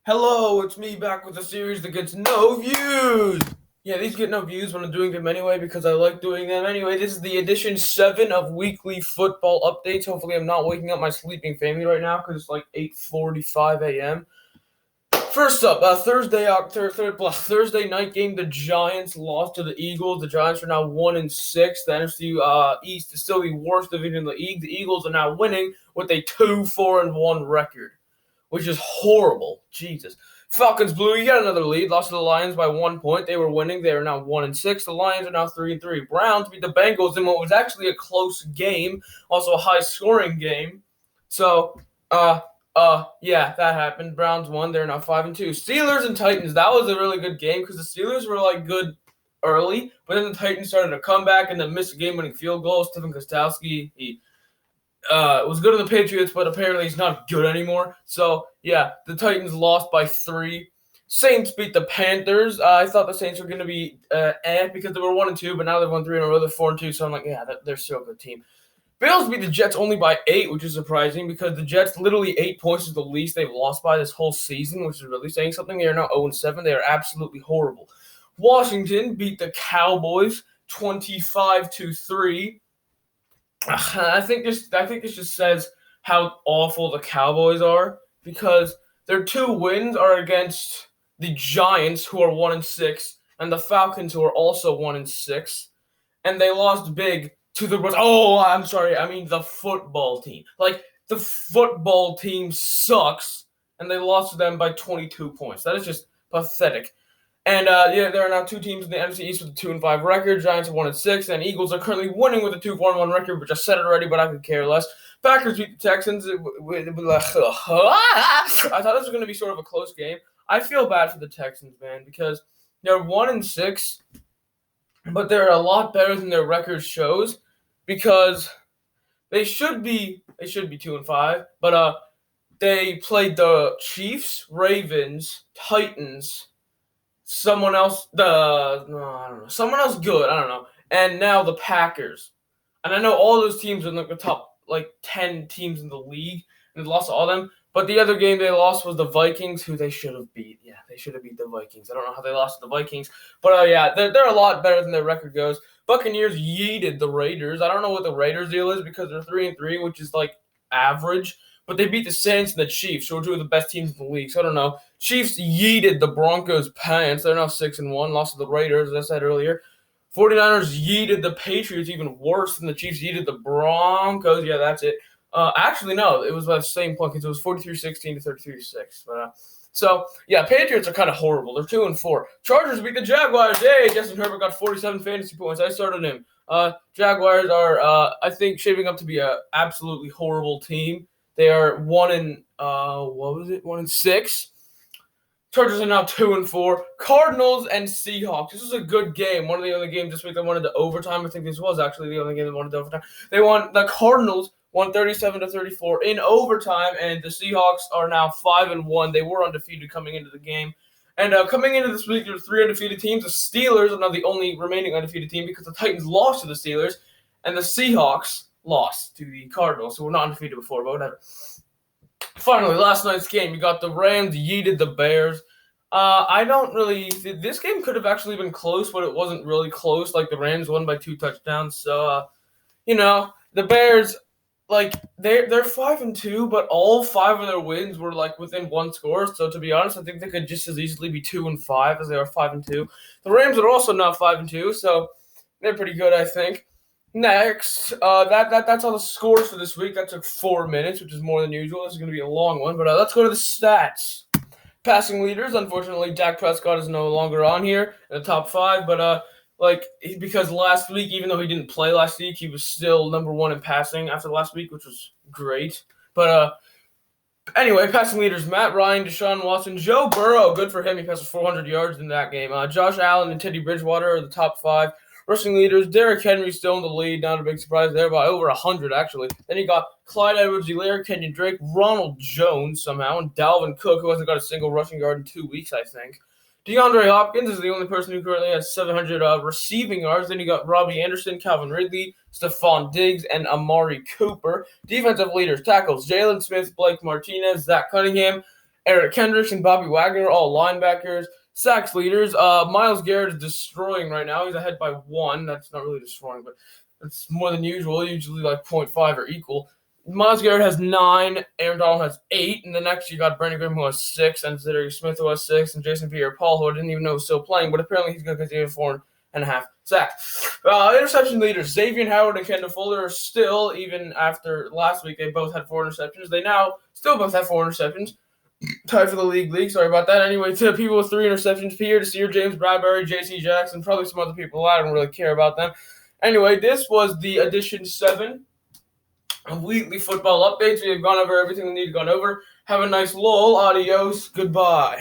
Hello, it's me back with a series that gets no views. Yeah, these get no views when I'm doing them anyway because I like doing them anyway. This is the edition 7 of weekly football updates. Hopefully, I'm not waking up my sleeping family right now because it's like 8:45 a.m. First up, Thursday night game. The Giants lost to the Eagles. The Giants are now 1-6. The NFC East is still the worst division in the league. The Eagles are now winning with a 2-4-1 record, which is horrible. Jesus. Falcons blew yet another lead, lost to the Lions by 1 point. They were winning. They are now 1-6. The Lions are now 3-3. Browns beat the Bengals in what was actually a close game, also a high-scoring game. So, yeah, that happened. Browns won. They're now 5-2. Steelers and Titans. That was a really good game because the Steelers were like good early, but then the Titans started to come back and then missed a game-winning field goal. Stephen Gostkowski, he was good in the Patriots, but apparently he's not good anymore. So, yeah, the Titans lost by 3. Saints beat the Panthers. I thought the Saints were going to be because they were 1-2, but now they've won 3 in a row. They're 4-2, so I'm like, yeah, they're still a good team. Bills beat the Jets only by 8, which is surprising because the Jets literally 8 points is the least they've lost by this whole season, which is really saying something. They are now 0-7. They are absolutely horrible. Washington beat the Cowboys 25-3. I think this just says how awful the Cowboys are because their 2 wins are against the Giants, who are 1-6, and the Falcons, who are also 1-6, and they lost big to the. Oh, I'm sorry. I mean the football team. Like the football team sucks, and they lost to them by 22 points. That is just pathetic. And yeah, there are now 2 teams in the NFC East with a 2-5 record. Giants are 1-6, and Eagles are currently winning with a 2-4-1 record, which I said it already, but I could care less. Packers beat the Texans. I thought this was going to be sort of a close game. I feel bad for the Texans, man, because they're 1-6, but they're a lot better than their record shows because they should be 2-5, but they played the Chiefs, Ravens, Titans. Someone else, I don't know, someone else good, I don't know, and now the Packers, and I know all those teams are in like the top like 10 teams in the league, and they lost to all of them. But the other game they lost was the Vikings, who they should have beat. Yeah, they should have beat the Vikings. I don't know how they lost to the Vikings, but yeah, they're a lot better than their record goes. Buccaneers yeeted the Raiders. I don't know what the Raiders deal is because they're 3-3, which is like average. But they beat the Saints and the Chiefs, who are 2 of the best teams in the league. So I don't know. Chiefs yeeted the Broncos pants. They're now 6-1. Lost to the Raiders, as I said earlier. 49ers yeeted the Patriots even worse than the Chiefs yeeted the Broncos. Yeah, that's it. Actually, no. It was by the same points. It was 43-16 to 33-6. So, yeah, Patriots are kind of horrible. They're 2-4. Chargers beat the Jaguars. Hey, Justin Herbert got 47 fantasy points. I started him. Jaguars are, I think, shaping up to be an absolutely horrible team. They are 1-6. Chargers are now 2-4. Cardinals and Seahawks. This was a good game. One of the only games this week that went into overtime. I think this was actually the only game that went into overtime. The Cardinals won 37-34 in overtime, and the Seahawks are now 5-1. They were undefeated coming into the game. And coming into this week, there's 3 undefeated teams. The Steelers are now the only remaining undefeated team because the Titans lost to the Steelers, and the Seahawks lost to the Cardinals, who were not undefeated before, but whatever. Finally, last night's game, you got the Rams yeeted the Bears. This game could have actually been close, but it wasn't really close. Like, the Rams won by 2 touchdowns. So, the Bears, like, they're 5-2, but all 5 of their wins were, like, within 1 score. So, to be honest, I think they could just as easily be 2-5 as they are 5-2. The Rams are also now 5-2, so they're pretty good, I think. Next, that's all the scores for this week. That took 4 minutes, which is more than usual. This is going to be a long one, but let's go to the stats. Passing leaders, unfortunately, Dak Prescott is no longer on here in the top 5, but because last week, even though he didn't play last week, he was still number 1 in passing after last week, which was great. But anyway, passing leaders, Matt Ryan, Deshaun Watson, Joe Burrow, good for him. He passed 400 yards in that game. Josh Allen and Teddy Bridgewater are the top 5. Rushing leaders, Derrick Henry still in the lead, not a big surprise there, by over 100 actually. Then you got Clyde Edwards-Helaire, Kenyon Drake, Ronald Jones somehow, and Dalvin Cook, who hasn't got a single rushing yard in 2 weeks, I think. DeAndre Hopkins is the only person who currently has 700 receiving yards. Then you got Robbie Anderson, Calvin Ridley, Stephon Diggs, and Amari Cooper. Defensive leaders, tackles, Jalen Smith, Blake Martinez, Zach Cunningham, Eric Kendricks and Bobby Wagner, all linebackers. Sacks leaders. Myles Garrett is destroying right now. He's ahead by 1. That's not really destroying, but it's more than usual. Usually like 0.5 or equal. Myles Garrett has 9. Aaron Donald has 8. And then next you got Brandon Graham who has 6. And Zedarius Smith who has 6. And Jason Pierre-Paul who I didn't even know was still playing. But apparently he's going to continue 4.5 sacks. Interception leaders. Xavier Howard and Kendall Fuller are still, even after last week, they both had 4 interceptions. They now still both have 4 interceptions. Tied for the league. Sorry about that. Anyway, to people with 3 interceptions, Pierre Desir, James Bradbury, J.C. Jackson, probably some other people. I don't really care about them. Anyway, this was the edition 7 of Weekly Football Updates. We have gone over everything we need to go over. Have a nice lull. Adios. Goodbye.